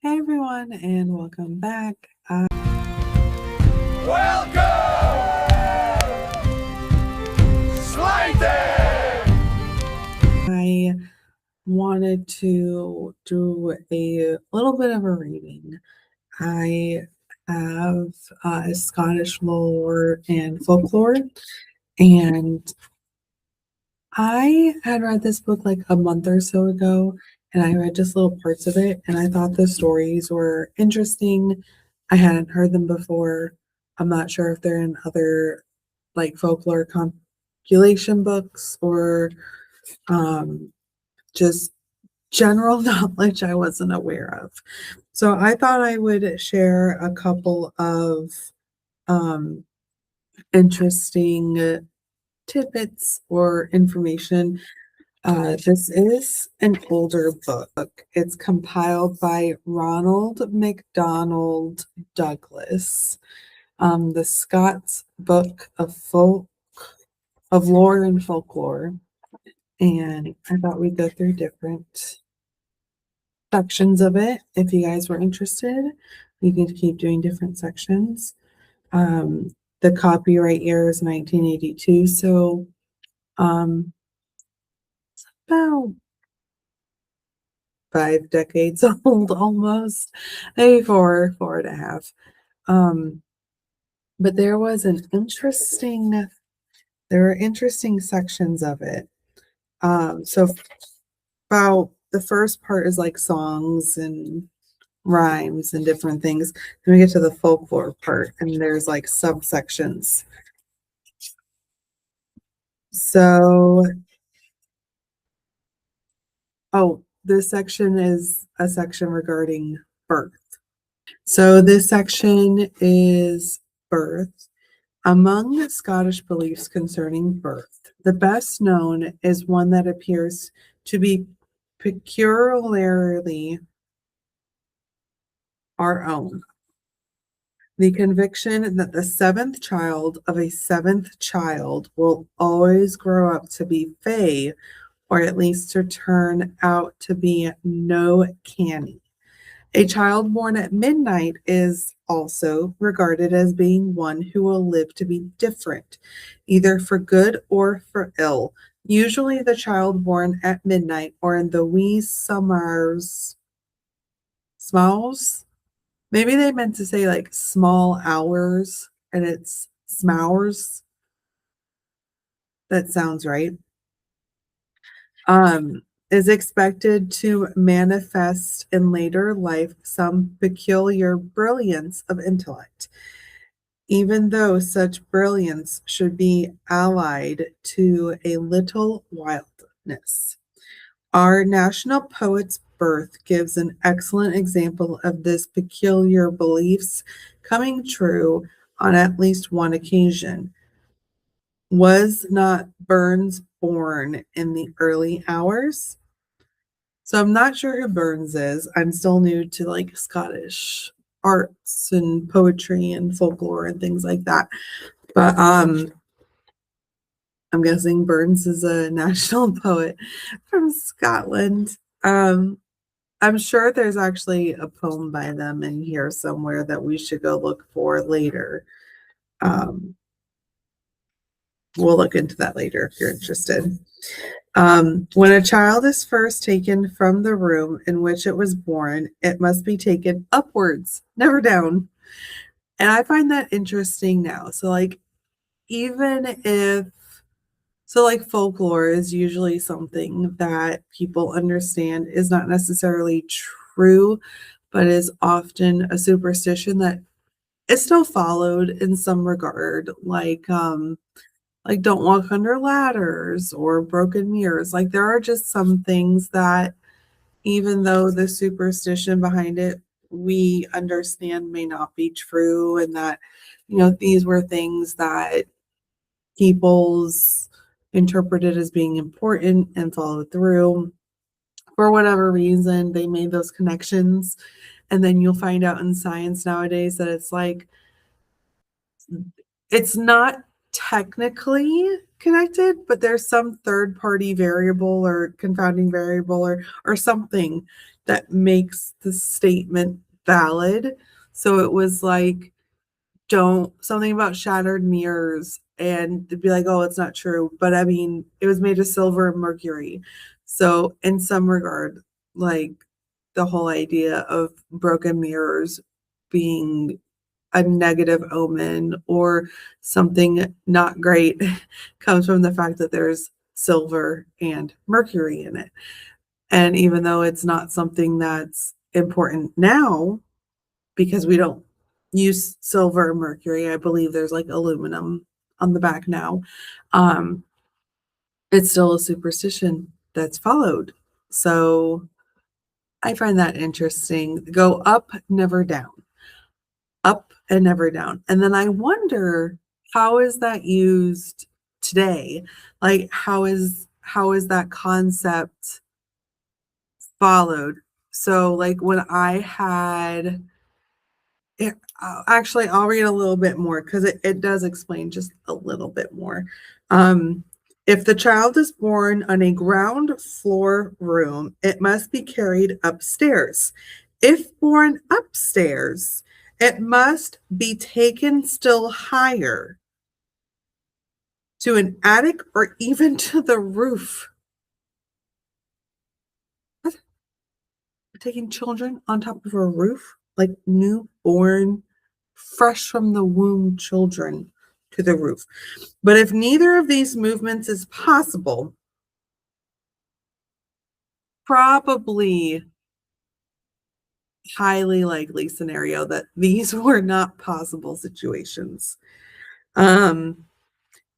Hey everyone, and welcome back. I wanted to do a little bit of a reading. I have Scottish lore and folklore, and I had read this book like a month or so ago, and I read just little parts of it, and I thought the stories were interesting. I hadn't heard them before. I'm not sure if they're in other like folklore compilation books or just general knowledge I wasn't aware of. So I thought I would share a couple of um, interesting tidbits or information. This is an older book. It's compiled by Ronald MacDonald Douglas, the Scots Book of Lore and Folklore. And I thought we'd go through different sections of it. If you guys were interested, we could keep doing different sections. The copyright year is 1982, so it's about 5 decades old almost, maybe four and a half. But there was there were interesting sections of it. So about the first part is like songs and rhymes and different things. Then we get to the folklore part, and there's like subsections. So, this section is a section regarding birth. So, this section is birth. Among Scottish beliefs concerning birth, the best known is one that appears to be peculiarly our own. The conviction that the seventh child of a seventh child will always grow up to be fey, or at least to turn out to be no canny. A child born at midnight is also regarded as being one who will live to be different, either for good or for ill. Usually, the child born at midnight or in the wee smalls. Maybe they meant to say like small hours, and it's smowers. That sounds right. Um, is expected to manifest in later life some peculiar brilliance of intellect, even though such brilliance should be allied to a little wildness. Our national poet's birth gives an excellent example of this peculiar beliefs coming true on at least one occasion. Was not Burns born in the early hours? So I'm not sure who Burns is. I'm still new to like Scottish arts and poetry and folklore and things like that. But I'm guessing Burns is a national poet from Scotland. I'm sure there's actually a poem by them in here somewhere that we should go look for later. Um, we'll look into that later if you're interested. When a child is first taken from the room in which it was born, it must be taken upwards, never down. And I find that interesting now. So, like, even if, so like folklore is usually something that people understand is not necessarily true, but is often a superstition that is still followed in some regard. Like don't walk under ladders or broken mirrors. Like there are just some things that even though the superstition behind it we understand may not be true, and that these were things that people's interpreted as being important and followed through. For whatever reason, they made those connections. And then you'll find out in science nowadays that it's like, it's not technically connected, but there's some third party variable or confounding variable or something that makes the statement valid. So it was like, don't something about shattered mirrors, and to be like, oh, it's not true. But I mean, it was made of silver and mercury. So in some regard, like the whole idea of broken mirrors being a negative omen or something not great comes from the fact that there's silver and mercury in it. And even though it's not something that's important now, because we don't use silver or mercury, I believe there's like aluminum on the back now. Um, it's still a superstition that's followed. So I find that interesting. Go up, never down. Up and never down. And then I wonder, how is that used today? Like how is that concept followed? So like when I had it, actually I'll read a little bit more because it does explain just a little bit more. Um, if the child is born on a ground floor room, it must be carried upstairs. If born upstairs, it must be taken still higher to an attic or even to the roof. What? We're taking children on top of a roof? Like newborn, fresh from the womb children to the roof. But if neither of these movements is possible, probably highly likely scenario that these were not possible situations. Um,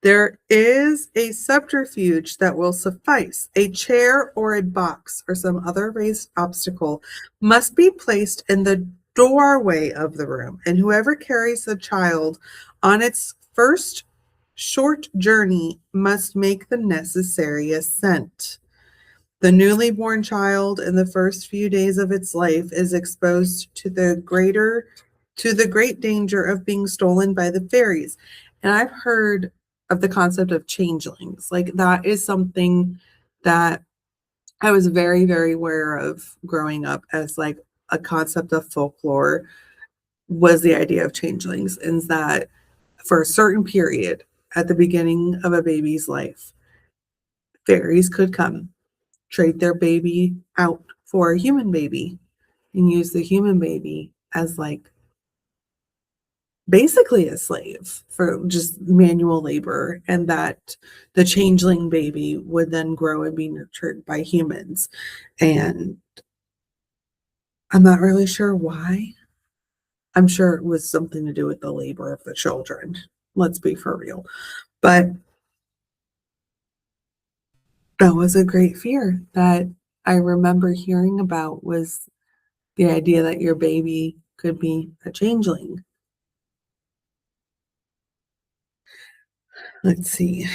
there is a subterfuge that will suffice. A chair or a box or some other raised obstacle must be placed in the doorway of the room, and whoever carries the child on its first short journey must make the necessary ascent. The newly born child in the first few days of its life is exposed to the great danger of being stolen by the fairies. And I've heard of the concept of changelings. Like that is something that I was very, very aware of growing up as like a concept of folklore was the idea of changelings, and that for a certain period at the beginning of a baby's life, fairies could come trade their baby out for a human baby and use the human baby as like basically a slave for just manual labor, and that the changeling baby would then grow and be nurtured by humans. And I'm not really sure why. I'm sure it was something to do with the labor of the children. Let's be for real. But that was a great fear that I remember hearing about, was the idea that your baby could be a changeling. Let's see.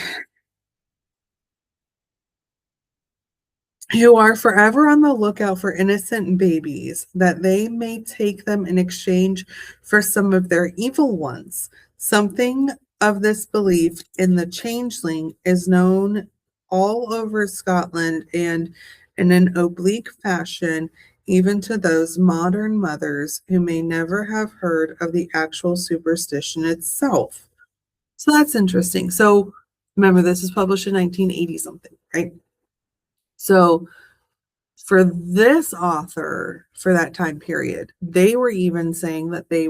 Who are forever on the lookout for innocent babies, that they may take them in exchange for some of their evil ones. Something of this belief in the changeling is known all over Scotland, and in an oblique fashion, even to those modern mothers who may never have heard of the actual superstition itself. So that's interesting. So remember, this was published in 1980 something, right? So for this author, for that time period, they were even saying that they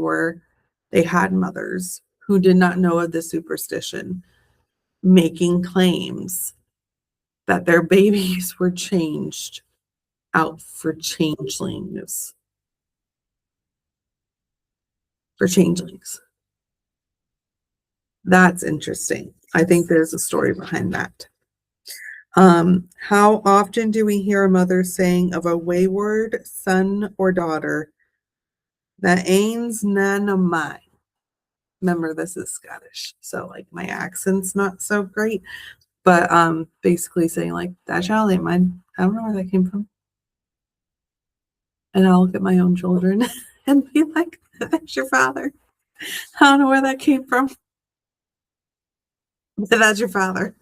had mothers who did not know of the superstition, making claims that their babies were changed out for changelings. That's interesting. I think there's a story behind that. How often do we hear a mother saying of a wayward son or daughter, that ain's none of mine? Remember, this is Scottish, so like my accent's not so great, but basically saying like, that child ain't mine. I don't know where that came from. And I'll look at my own children and be like, that's your father. I don't know where that came from. That's your father.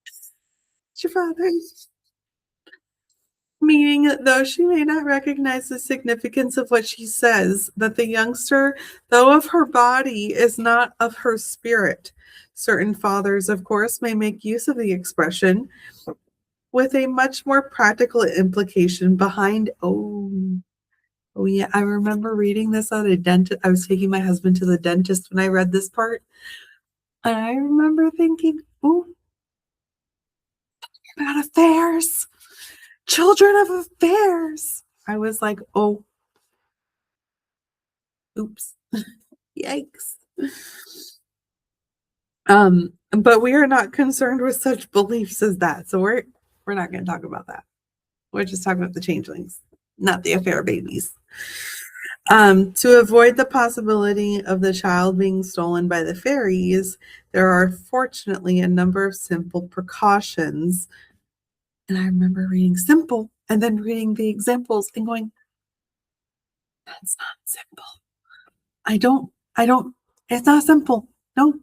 It's your father. Meaning, though she may not recognize the significance of what she says, that the youngster, though of her body, is not of her spirit. Certain fathers, of course, may make use of the expression with a much more practical implication behind. Oh yeah, I remember reading this at a dentist. I was taking my husband to the dentist when I read this part, and I remember thinking, "Oh, about affairs, children of affairs." I was like, "Oh, oops, yikes." But we are not concerned with such beliefs as that, so we're not going to talk about that. We're just talking about the changelings, not the affair babies. To avoid the possibility of the child being stolen by the fairies, there are fortunately a number of simple precautions. And I remember reading simple and then reading the examples and going, that's not simple. I don't, it's not simple. No.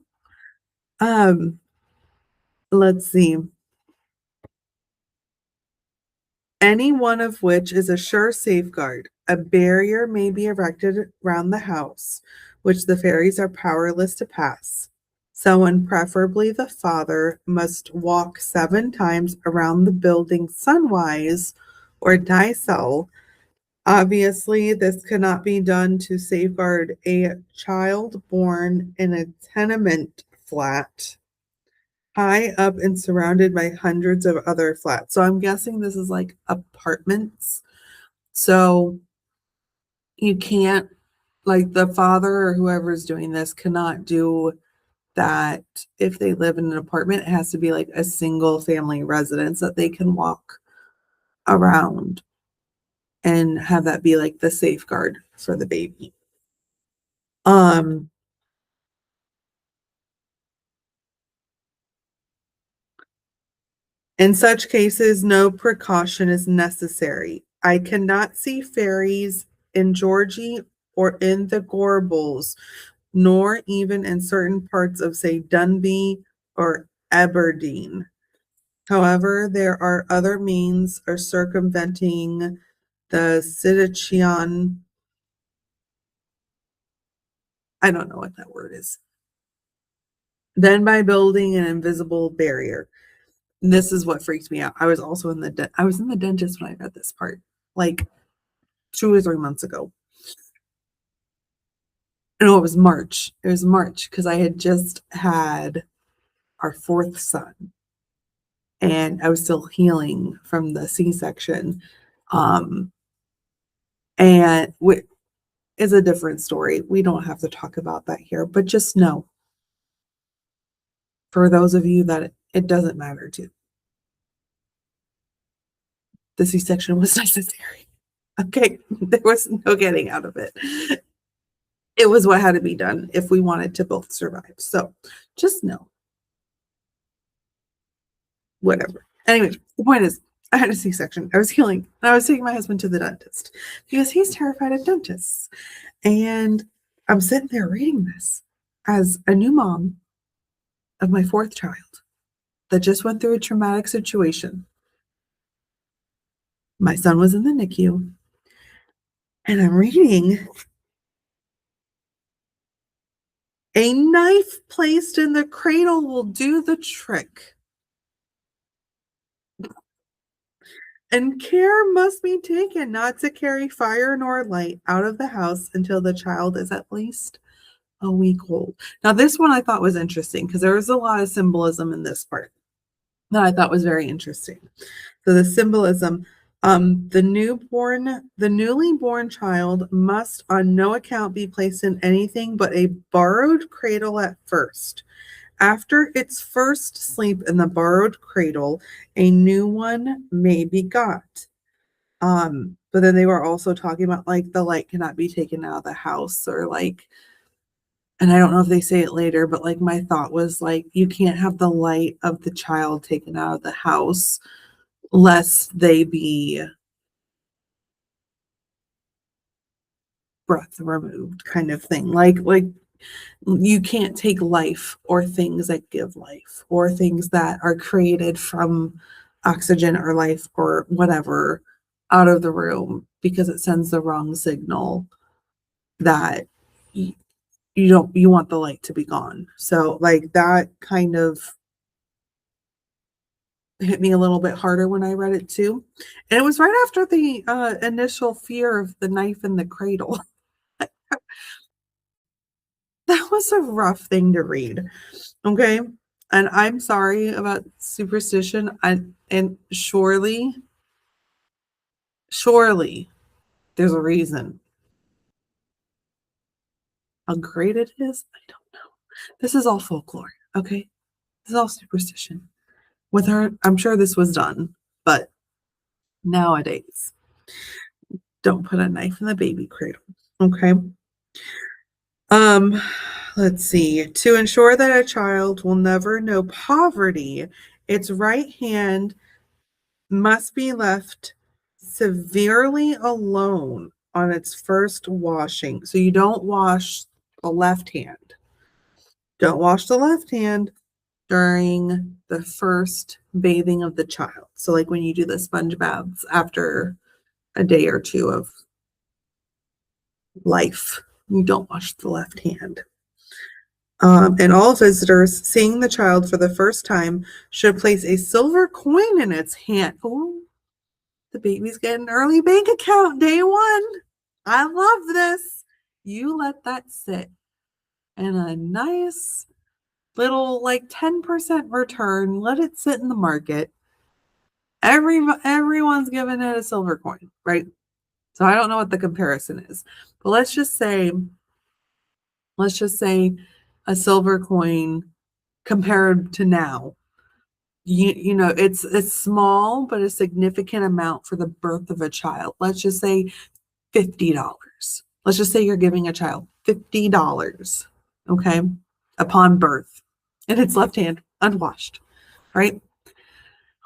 Um, let's see. Any one of which is a sure safeguard. A barrier may be erected round the house, which the fairies are powerless to pass. Someone, preferably the father, must walk 7 times around the building sunwise or die so. Obviously, this cannot be done to safeguard a child born in a tenement flat high up and surrounded by hundreds of other flats. So I'm guessing this is like apartments. So you can't, like, the father or whoever's doing this cannot do that if they live in an apartment. It has to be like a single family residence that they can walk around and have that be like the safeguard for the baby. Um, In such cases, no precaution is necessary. I cannot see fairies in Georgie or in the Gorbals, nor even in certain parts of, say, Dunby or Aberdeen. However, there are other means of circumventing the Sidician. I don't know what that word is. Then by building an invisible barrier. This is what freaked me out. I was also in I was in the dentist when I read this part, like 2 or 3 months ago. No, it was March. It was March because I had just had our 4th son and I was still healing from the C-section. Um, and is a different story. We don't have to talk about that here, but just know for those of you that it doesn't matter to, the C-section was necessary. Okay, there was no getting out of it. It was what had to be done if we wanted to both survive. So just know, whatever. Anyway, the point is, I had a C-section. I was healing, and I was taking my husband to the dentist because he's terrified of dentists. And I'm sitting there reading this as a new mom of my 4th child that just went through a traumatic situation. My son was in the NICU, and I'm reading a knife placed in the cradle will do the trick. And care must be taken not to carry fire nor light out of the house until the child is at least a week old. Now, this one I thought was interesting because there was a lot of symbolism in this part that I thought was very interesting. So the symbolism, the newly born child must on no account be placed in anything but a borrowed cradle at first. After its first sleep in the borrowed cradle, a new one may be got. But then they were also talking about like the light cannot be taken out of the house or like, and I don't know if they say it later, but like my thought was like, you can't have the light of the child taken out of the house lest they be breath removed kind of thing. Like You can't take life or things that give life or things that are created from oxygen or life or whatever out of the room because it sends the wrong signal that you want the light to be gone. So like that kind of hit me a little bit harder when I read it too. And it was right after the initial fear of the knife in the cradle. That was a rough thing to read. Okay. And I'm sorry about superstition. And surely there's a reason. How great it is, I don't know. This is all folklore. Okay. This is all superstition. With her, I'm sure this was done, but nowadays, don't put a knife in the baby cradle. Okay. Um, let's see. To ensure that a child will never know poverty, its right hand must be left severely alone on its first washing. So you don't wash the left hand. Don't wash the left hand during the first bathing of the child. So like when you do the sponge baths after a day or two of life, you don't wash the left hand. And all visitors seeing the child for the first time should place a silver coin in its hand. Oh, the baby's getting an early bank account day one. I love this. You let that sit in a nice little like 10% return. Let it sit in the market. Everyone's giving it a silver coin, right? So I don't know what the comparison is, but let's just say a silver coin compared to now. You know, it's small, but a significant amount for the birth of a child. Let's just say $50. Let's just say you're giving a child $50, okay, upon birth, and it's left hand, unwashed, right?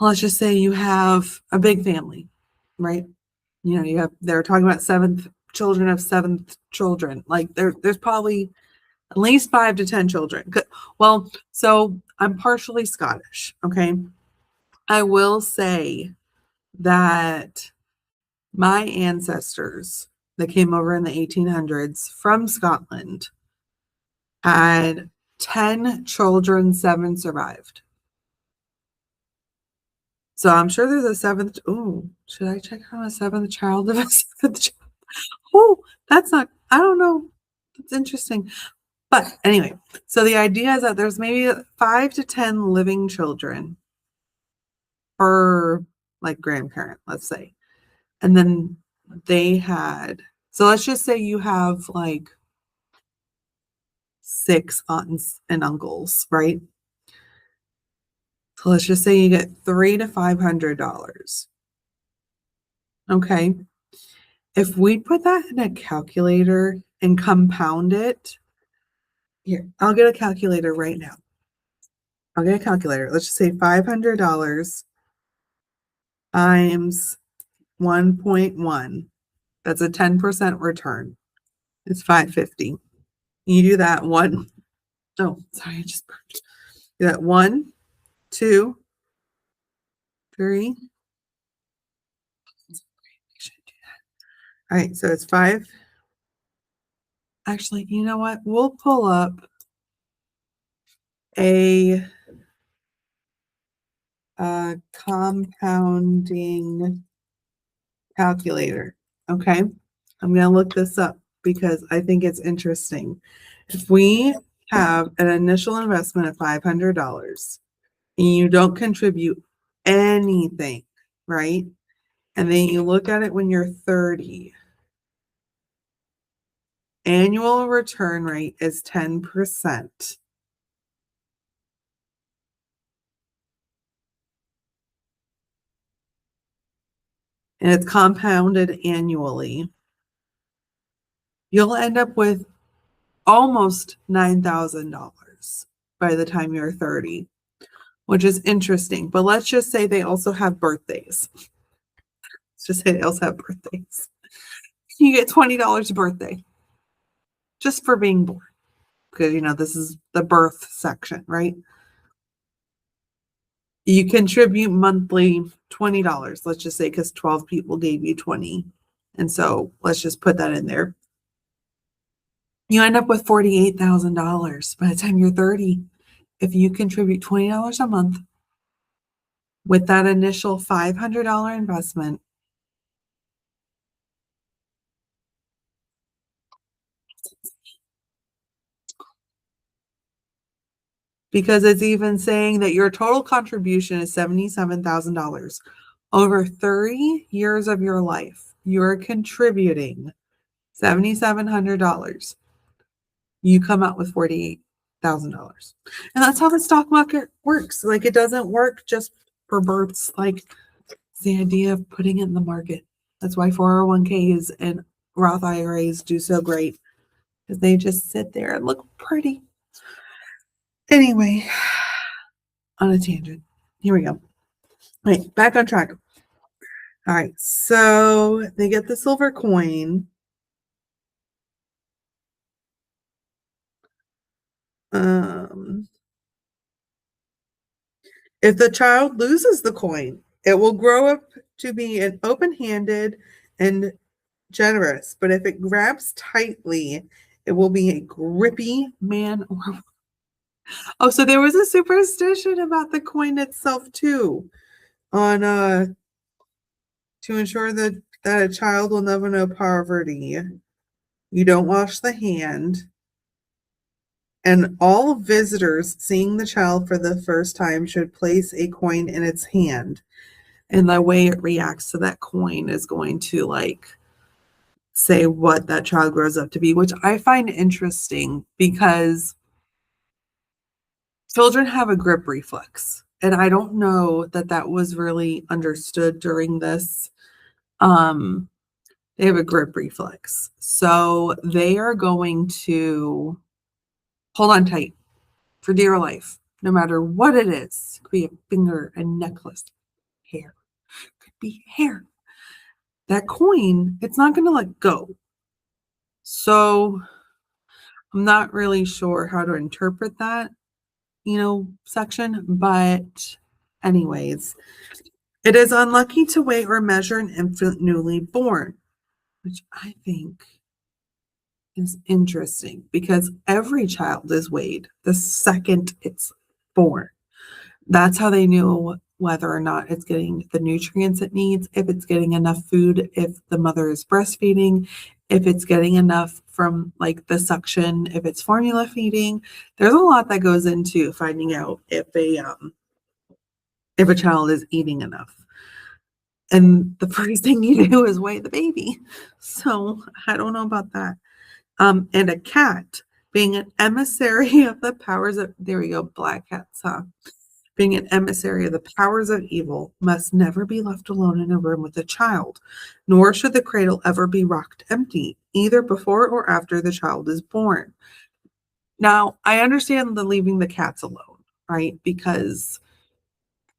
Let's just say you have a big family, right? You know, they're talking about seventh children. Like there's probably at least 5 to 10 children. Well, so I'm partially Scottish, okay? I will say that my ancestors that came over in the 1800s from Scotland had 10 children, 7 survived. So I'm sure there's a seventh. Oh, should I check on a seventh child of a seventh child? Oh, that's not, I don't know. That's interesting. But anyway, so the idea is that there's maybe 5 to 10 living children per like grandparent, let's say. And then they had, so let's just say you have like 6 aunts and uncles, right? So let's just say you get $300 to $500. Okay. If we put that in a calculator and compound it, here, I'll get a calculator right now. I'll get a calculator. Let's just say $500 times 1.1. That's a 10% return. It's 550. You do that one. Oh, sorry, I just burped. Do that 1, 2, 3. All right, so it's 5. Actually, you know what? We'll pull up a compounding calculator. Okay. I'm going to look this up because I think it's interesting. If we have an initial investment of $500 and you don't contribute anything, right? And then you look at it when you're 30, annual return rate is 10%. And it's compounded annually. You'll end up with almost $9,000 by the time you're 30, which is interesting. But let's just say they also have birthdays. Let's just say they also have birthdays. You get $20 a birthday just for being born. because, this is the birth section, right? You contribute monthly $20, let's just say, because 12 people gave you 20. And so let's just put that in there. You end up with $48,000 by the time you're 30. If you contribute $20 a month with that initial $500 investment, because it's even saying that your total contribution is $77,000. Over 30 years of your life, you're contributing $7,700. You come out with $48,000. And that's how the stock market works. Like, it doesn't work just for births. Like, it's the idea of putting it in the market. That's why 401ks and Roth IRAs do so great, because they just sit there and look pretty. Anyway, on a tangent. Here we go. All right, back on track. All right, so they get the silver coin. If the child loses the coin, it will grow up to be an open-handed and generous. But if it grabs tightly, it will be a grippy man or woman. Oh, so there was a superstition about the coin itself too, on to ensure that a child will never know poverty. You don't wash the hand. And all visitors seeing the child for the first time should place a coin in its hand. And the way it reacts to that coin is going to, like, say what that child grows up to be, which I find interesting because children have a grip reflex. And I don't know that that was really understood during this. They have a grip reflex. So they are going to hold on tight for dear life, no matter what it is. It could be a finger, a necklace, hair. It could be hair. That coin, it's not going to let go. So I'm not really sure how to interpret that, section. But anyways, it is unlucky to weigh or measure an infant newly born, which I think is interesting because every child is weighed the second it's born. That's how they knew whether or not it's getting the nutrients it needs, if it's getting enough food, if the mother is breastfeeding, if it's getting enough from, like, the suction, if it's formula feeding. There's a lot that goes into finding out if a child is eating enough. And the first thing you do is weigh the baby. So I don't know about that. And a cat, being an emissary of the powers of, there we go, black cats, huh? Being an emissary of the powers of evil, must never be left alone in a room with a child, nor should the cradle ever be rocked empty, either before or after the child is born. Now, I understand the leaving the cats alone, right? Because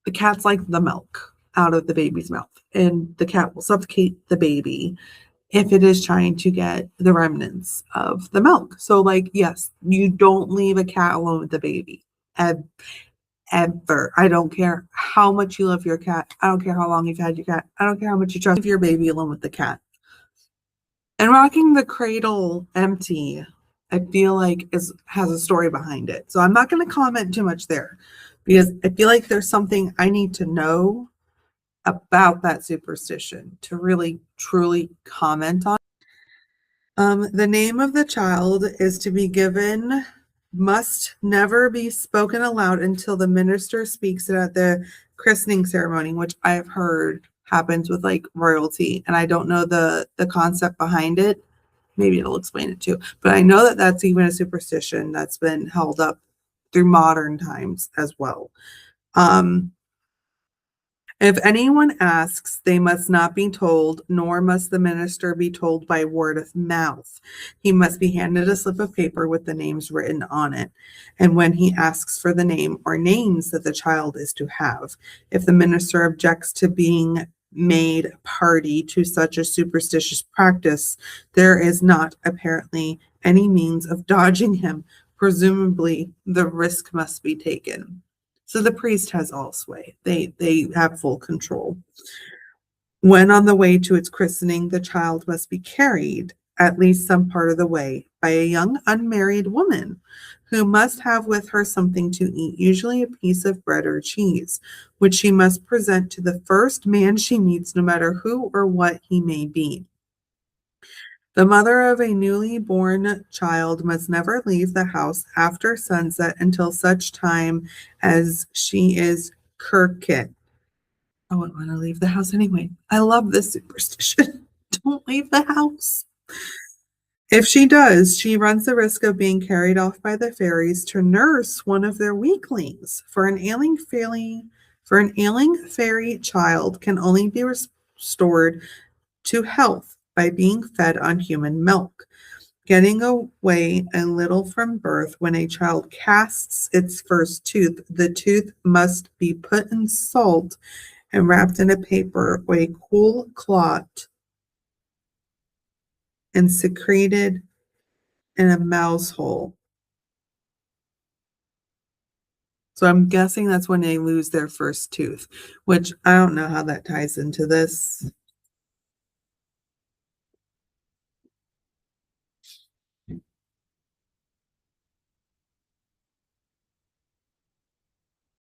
the cats like the milk out of the baby's mouth, and the cat will suffocate the baby if it is trying to get the remnants of the milk. So, like, yes, you don't leave a cat alone with the baby. Ever. I don't care how much you love your cat. I don't care how long you've had your cat. I don't care how much you trust your baby alone with the cat. And rocking the cradle empty, I feel like has a story behind it. So I'm not going to comment too much there because I feel like there's something I need to know about that superstition to really truly comment on. The name of the child is to be given, must never be spoken aloud until the minister speaks it at the christening ceremony, which I've heard happens with, like, royalty. And I don't know the concept behind it. Maybe it'll explain it too. But I know that that's even a superstition that's been held up through modern times as well. If anyone asks, they must not be told, nor must the minister be told by word of mouth. He must be handed a slip of paper with the names written on it. And when he asks for the name or names that the child is to have, if the minister objects to being made party to such a superstitious practice, there is not apparently any means of dodging him, presumably the risk must be taken. So the priest has all sway. They have full control. When on the way to its christening, the child must be carried at least some part of the way by a young unmarried woman who must have with her something to eat, usually a piece of bread or cheese, which she must present to the first man she meets, no matter who or what he may be. The mother of a newly born child must never leave the house after sunset until such time as she is kirkit. I wouldn't want to leave the house anyway. I love this superstition. Don't leave the house. If she does, she runs the risk of being carried off by the fairies to nurse one of their weaklings. For an ailing fairy child can only be restored to health by being fed on human milk. Getting away a little from birth, when a child casts its first tooth, the tooth must be put in salt and wrapped in a paper or a cool cloth and secreted in a mouse hole. So I'm guessing that's when they lose their first tooth, which I don't know how that ties into this.